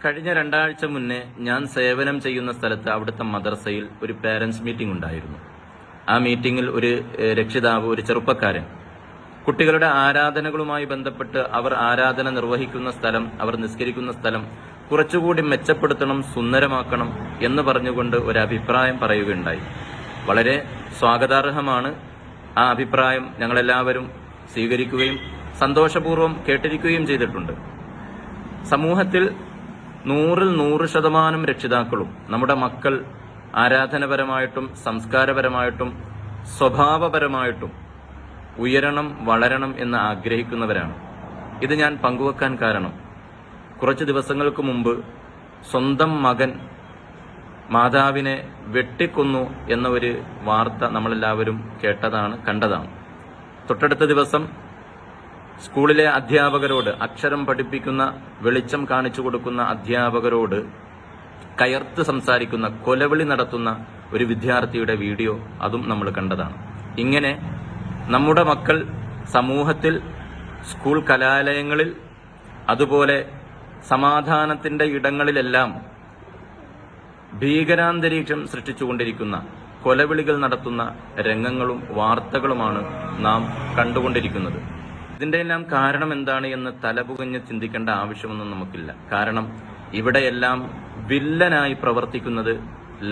കഴിഞ്ഞ 2 ആഴ്ച മുന്നേ ഞാൻ സേവനം ചെയ്യുന്ന സ്ഥലത്ത് അവിടുത്തെ മദ്രസയിൽ ഒരു പേരൻസ് മീറ്റിംഗ് ഉണ്ടായിരുന്നു. ആ മീറ്റിംഗിൽ ഒരു രക്ഷിതാവ്, ഒരു ചെറുപ്പക്കാരൻ, കുട്ടികളുടെ ആരാധനകളുമായി ബന്ധപ്പെട്ട് അവർ ആരാധന നിർവഹിക്കുന്ന സ്ഥലം, അവർ നിസ്കരിക്കുന്ന സ്ഥലം കുറച്ചുകൂടി മെച്ചപ്പെടുത്തണം, സുന്ദരമാക്കണം എന്ന് പറഞ്ഞുകൊണ്ട് ഒരു അഭിപ്രായം പറയുകയുണ്ടായി. വളരെ സ്വാഗതാർഹമാണ്. ആ അഭിപ്രായം ഞങ്ങളെല്ലാവരും സ്വീകരിക്കുകയും സന്തോഷപൂർവ്വം കേട്ടിരിക്കുകയും ചെയ്തിട്ടുണ്ട്. സമൂഹത്തിൽ 100% രക്ഷിതാക്കളും നമ്മുടെ മക്കൾ ആരാധനപരമായിട്ടും സംസ്കാരപരമായിട്ടും സ്വഭാവപരമായിട്ടും ഉയരണം, വളരണം എന്ന് ആഗ്രഹിക്കുന്നവരാണ്. ഇത് ഞാൻ പങ്കുവെക്കാൻ കാരണം, കുറച്ച് ദിവസങ്ങൾക്ക് മുമ്പ് സ്വന്തം മകൻ മാതാവിനെ വെട്ടിക്കൊന്നു എന്ന ഒരു വാർത്ത നമ്മളെല്ലാവരും കേട്ടതാണ്, കണ്ടതാണ്. തൊട്ടടുത്ത ദിവസം സ്കൂളിലെ അധ്യാപകരോട്, അക്ഷരം പഠിപ്പിക്കുന്ന, വെളിച്ചം കാണിച്ചു കൊടുക്കുന്ന അധ്യാപകരോട് കയർത്ത് സംസാരിക്കുന്ന, കൊലവിളി നടത്തുന്ന ഒരു വിദ്യാർത്ഥിയുടെ വീഡിയോ അതും നമ്മൾ കണ്ടതാണ്. ഇങ്ങനെ നമ്മുടെ മക്കൾ സമൂഹത്തിൽ, സ്കൂൾ കലാലയങ്ങളിൽ, അതുപോലെ സമാധാനത്തിന്റെ ഇടങ്ങളിലെല്ലാം ഭീകരാന്തരീക്ഷം സൃഷ്ടിച്ചുകൊണ്ടിരിക്കുന്ന, കൊലവിളികൾ നടത്തുന്ന രംഗങ്ങളും വാർത്തകളുമാണ് നാം കണ്ടുകൊണ്ടിരിക്കുന്നത്. ഇതിന്റെ എല്ലാം കാരണം എന്താണ് എന്ന് തലപുകഞ്ഞ് ചിന്തിക്കേണ്ട ആവശ്യമൊന്നും നമുക്കില്ല. കാരണം ഇവിടെയെല്ലാം വില്ലനായി പ്രവർത്തിക്കുന്നത്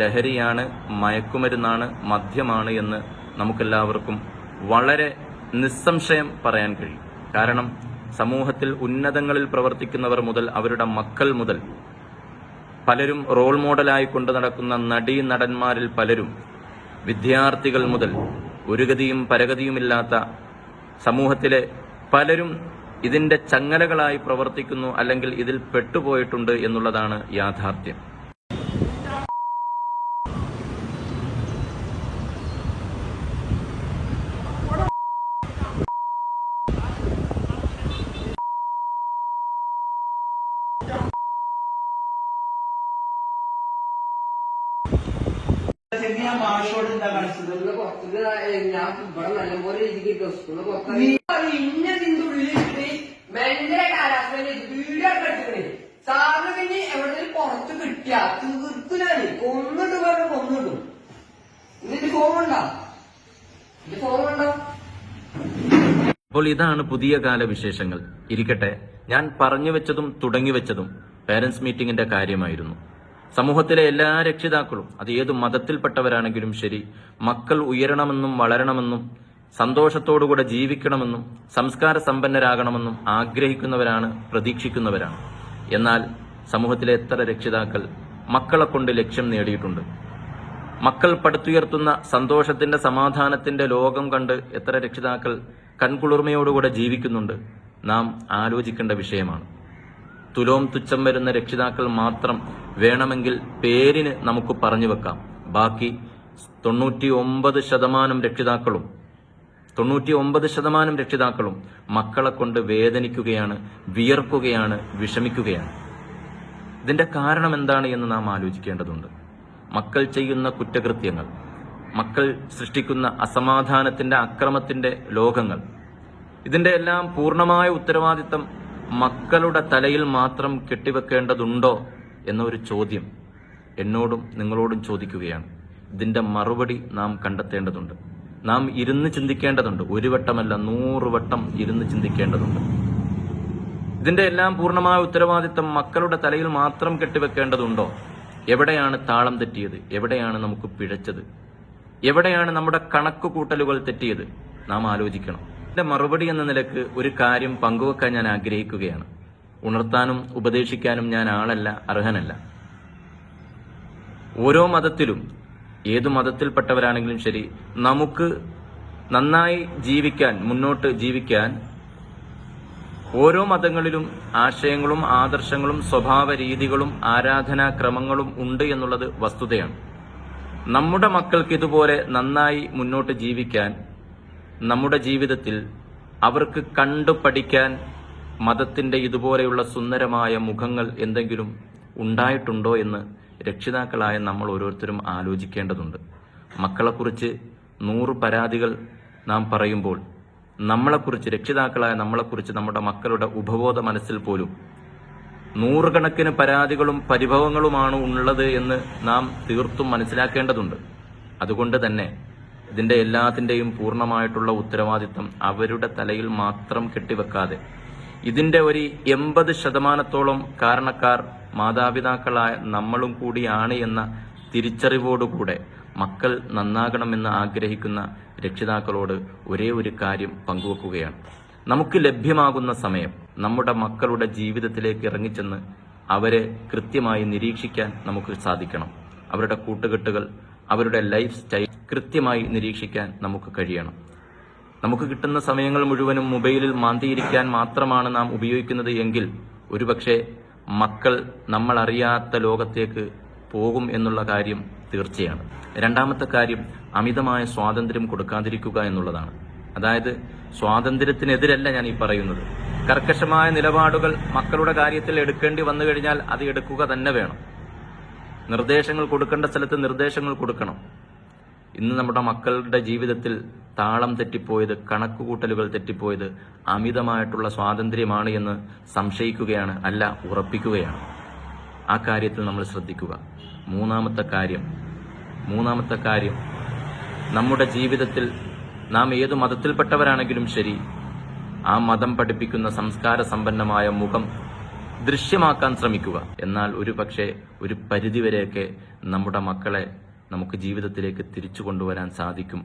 ലഹരിയാണ്, മയക്കുമരുന്നാണ്, മദ്യമാണ് എന്ന് നമുക്കെല്ലാവർക്കും വളരെ നിസ്സംശയം പറയാൻ കഴിയും. കാരണം സമൂഹത്തിൽ ഉന്നതങ്ങളിൽ പ്രവർത്തിക്കുന്നവർ മുതൽ അവരുടെ മക്കൾ മുതൽ പലരും റോൾ മോഡലായി കൊണ്ടു നടക്കുന്ന നടീ നടന്മാരിൽ പലരും, വിദ്യാർത്ഥികൾ മുതൽ ഒരു ഗതിയും പരഗതിയുമില്ലാത്ത സമൂഹത്തിലെ പലരും ഇതിന്റെ ചങ്ങലകളായി പ്രവർത്തിക്കുന്നു, അല്ലെങ്കിൽ ഇതിൽ പെട്ടുപോയിട്ടുണ്ട് എന്നുള്ളതാണ് യാഥാർത്ഥ്യം. ഞാൻ മാഷോട് എന്താ കാണിച്ചത്? ഞാൻ ഇവിടെ നല്ലപോലെ ഇരിക്കും. ഇന്ന നിന്റെ ഉള്ളിലിട്ട് ഭയങ്കര കാലാവസ്ഥ വീഡിയോ എടുക്കണേ. സാറിന് പിന്നെ എവിടെ പുറത്ത് കിട്ടിയ തീർത്തിനാണ് കൊന്നിട്ട് പറഞ്ഞ കൊന്നിടും. ഇതിന്റെ ഫോണുണ്ടോ? ഇത് ഫോണുണ്ടോ? അപ്പോൾ ഇതാണ് പുതിയ കാല വിശേഷങ്ങൾ. ഇരിക്കട്ടെ, ഞാൻ പറഞ്ഞു വെച്ചതും തുടങ്ങി വെച്ചതും പേരൻസ് മീറ്റിംഗിന്റെ കാര്യമായിരുന്നു. സമൂഹത്തിലെ എല്ലാ രക്ഷിതാക്കളും, അത് ഏത് മതത്തിൽപ്പെട്ടവരാണെങ്കിലും ശരി, മക്കൾ ഉയരണമെന്നും വളരണമെന്നും സന്തോഷത്തോടുകൂടെ ജീവിക്കണമെന്നും സംസ്കാര സമ്പന്നരാകണമെന്നും ആഗ്രഹിക്കുന്നവരാണ്, പ്രതീക്ഷിക്കുന്നവരാണ്. എന്നാൽ സമൂഹത്തിലെ എത്ര രക്ഷിതാക്കൾ മക്കളെ കൊണ്ട് ലക്ഷ്യം നേടിയിട്ടുണ്ട്? മക്കൾ പടുത്തുയർത്തുന്ന സന്തോഷത്തിന്റെ, സമാധാനത്തിന്റെ ലോകം കണ്ട് എത്ര രക്ഷിതാക്കൾ കൺകുളിർമയോടുകൂടെ ജീവിക്കുന്നുണ്ട്? നാം ആലോചിക്കേണ്ട വിഷയമാണ്. തുലോം തുച്ഛം വരുന്ന രക്ഷിതാക്കൾ മാത്രം വേണമെങ്കിൽ പേരിന് നമുക്ക് പറഞ്ഞു വെക്കാം. ബാക്കി 99% രക്ഷിതാക്കളും മക്കളെ കൊണ്ട് വേദനിക്കുകയാണ്, വിയർക്കുകയാണ്, വിഷമിക്കുകയാണ്. ഇതിന്റെ കാരണം എന്താണ് എന്ന് നാം ആലോചിക്കേണ്ടതുണ്ട്. മക്കൾ ചെയ്യുന്ന കുറ്റകൃത്യങ്ങൾ, മക്കൾ സൃഷ്ടിക്കുന്ന അസമാധാനത്തിന്റെ, അക്രമത്തിന്റെ ലോകങ്ങൾ, ഇതിന്റെ എല്ലാം പൂർണ്ണമായ ഉത്തരവാദിത്തം മക്കളുടെ തലയിൽ മാത്രം കെട്ടിവെക്കേണ്ടതുണ്ടോ എന്ന ഒരു ചോദ്യം എന്നോടും നിങ്ങളോടും ചോദിക്കുകയാണ്. ഇതിന്റെ മറുപടി നാം കണ്ടെത്തേണ്ടതുണ്ട്. നാം ഇരുന്ന് ചിന്തിക്കേണ്ടതുണ്ട്. 1 വട്ടമല്ല, 100 വട്ടം ഇരുന്ന് ചിന്തിക്കേണ്ടതുണ്ട്. ഇതിന്റെ എല്ലാം പൂർണ്ണമായ ഉത്തരവാദിത്തം മക്കളുടെ തലയിൽ മാത്രം കെട്ടിവെക്കേണ്ടതുണ്ടോ? എവിടെയാണ് താളം തെറ്റിയത്? എവിടെയാണ് നമുക്ക് പിഴച്ചത്? എവിടെയാണ് നമ്മുടെ കണക്കുകൂട്ടലുകൾ തെറ്റിയത്? നാം ആലോചിക്കണം. ഇതിന്റെ മറുപടി എന്ന നിലക്ക് ഒരു കാര്യം പങ്കുവെക്കാൻ ഞാൻ ആഗ്രഹിക്കുകയാണ്. ഉണർത്താനും ഉപദേശിക്കാനും ഞാൻ ആളല്ല, അർഹനല്ല. ഓരോ മതത്തിലും, ഏതു മതത്തിൽപ്പെട്ടവരാണെങ്കിലും ശരി, നമുക്ക് നന്നായി ജീവിക്കാൻ, മുന്നോട്ട് ജീവിക്കാൻ ഓരോ മതങ്ങളിലും ആശയങ്ങളും ആദർശങ്ങളും സ്വഭാവ രീതികളും ആരാധനാക്രമങ്ങളും ഉണ്ട് എന്നുള്ളത് വസ്തുതയാണ്. നമ്മുടെ മക്കൾക്ക് ഇതുപോലെ നന്നായി മുന്നോട്ട് ജീവിക്കാൻ, നമ്മുടെ ജീവിതത്തിൽ അവർക്ക് കണ്ടു പഠിക്കാൻ മതത്തിന്റെ ഇതുപോലെയുള്ള സുന്ദരമായ മുഖങ്ങൾ എന്തെങ്കിലും ഉണ്ടായിട്ടുണ്ടോ എന്ന് രക്ഷിതാക്കളായ നമ്മൾ ഓരോരുത്തരും ആലോചിക്കേണ്ടതുണ്ട്. മക്കളെക്കുറിച്ച് 100 പരാതികൾ നാം പറയുമ്പോൾ നമ്മളെക്കുറിച്ച്, രക്ഷിതാക്കളായ നമ്മളെക്കുറിച്ച് നമ്മുടെ മക്കളുടെ ഉപബോധ മനസ്സിൽ പോലും നൂറുകണക്കിന് പരാതികളും പരിഭവങ്ങളുമാണ് ഉള്ളത് എന്ന് നാം തീർത്തും മനസ്സിലാക്കേണ്ടതുണ്ട്. അതുകൊണ്ട് തന്നെ ഇതിന്റെ എല്ലാത്തിന്റെയും പൂർണ്ണമായിട്ടുള്ള ഉത്തരവാദിത്തം അവരുടെ തലയിൽ മാത്രം കെട്ടിവെക്കാതെ ഇതിന്റെ ഒരു 80% കാരണക്കാർ മാതാപിതാക്കളായ നമ്മളും കൂടിയാണ് എന്ന തിരിച്ചറിവോടുകൂടെ മക്കൾ നന്നാകണമെന്ന് ആഗ്രഹിക്കുന്ന രക്ഷിതാക്കളോട് ഒരേ ഒരു കാര്യം പങ്കുവെക്കുകയാണ്. നമുക്ക് ലഭ്യമാകുന്ന സമയം നമ്മുടെ മക്കളുടെ ജീവിതത്തിലേക്ക് ഇറങ്ങിച്ചെന്ന് അവരെ കൃത്യമായി നിരീക്ഷിക്കാൻ നമുക്ക് സാധിക്കണം. അവരുടെ കൂട്ടുകെട്ടുകൾ, അവരുടെ ലൈഫ് സ്റ്റൈൽ കൃത്യമായി നിരീക്ഷിക്കാൻ നമുക്ക് കഴിയണം. നമുക്ക് കിട്ടുന്ന സമയങ്ങൾ മുഴുവനും മൊബൈലിൽ മാന്തിയിരിക്കാൻ മാത്രമാണ് നാം ഉപയോഗിക്കുന്നത് എങ്കിൽ ഒരുപക്ഷെ മക്കൾ നമ്മൾ അറിയാത്ത ലോകത്തേക്ക് പോകും എന്നുള്ള കാര്യം തീർച്ചയാണ്. രണ്ടാമത്തെ കാര്യം അമിതമായ സ്വാതന്ത്ര്യം കൊടുക്കാതിരിക്കുക എന്നുള്ളതാണ്. അതായത് സ്വാതന്ത്ര്യത്തിനെതിരല്ല ഞാൻ ഈ പറയുന്നത്. കർക്കശമായ നിലപാടുകൾ മക്കളുടെ കാര്യത്തിൽ എടുക്കേണ്ടി വന്നു കഴിഞ്ഞാൽ അത് എടുക്കുക തന്നെ വേണം. നിർദ്ദേശങ്ങൾ കൊടുക്കേണ്ട സ്ഥലത്ത് നിർദ്ദേശങ്ങൾ കൊടുക്കണം. ഇന്ന് നമ്മുടെ മക്കളുടെ ജീവിതത്തിൽ താളം തെറ്റിപ്പോയത്, കണക്കുകൂട്ടലുകൾ തെറ്റിപ്പോയത് അമിതമായിട്ടുള്ള സ്വാതന്ത്ര്യമാണ് എന്ന് സംശയിക്കുകയാണ്, അല്ല ഉറപ്പിക്കുകയാണ്. ആ കാര്യത്തിൽ നമ്മൾ ശ്രദ്ധിക്കുക. മൂന്നാമത്തെ കാര്യം നമ്മുടെ ജീവിതത്തിൽ നാം ഏതു മതത്തിൽപ്പെട്ടവരാണെങ്കിലും ശരി, ആ മതം പഠിപ്പിക്കുന്ന സംസ്കാര സമ്പന്നമായ മുഖം ദൃശ്യമാക്കാൻ ശ്രമിക്കുക. എന്നാൽ ഒരു പരിധിവരെയൊക്കെ നമ്മുടെ മക്കളെ നമുക്ക് ജീവിതത്തിലേക്ക് തിരിച്ചു കൊണ്ടുവരാൻ സാധിക്കും.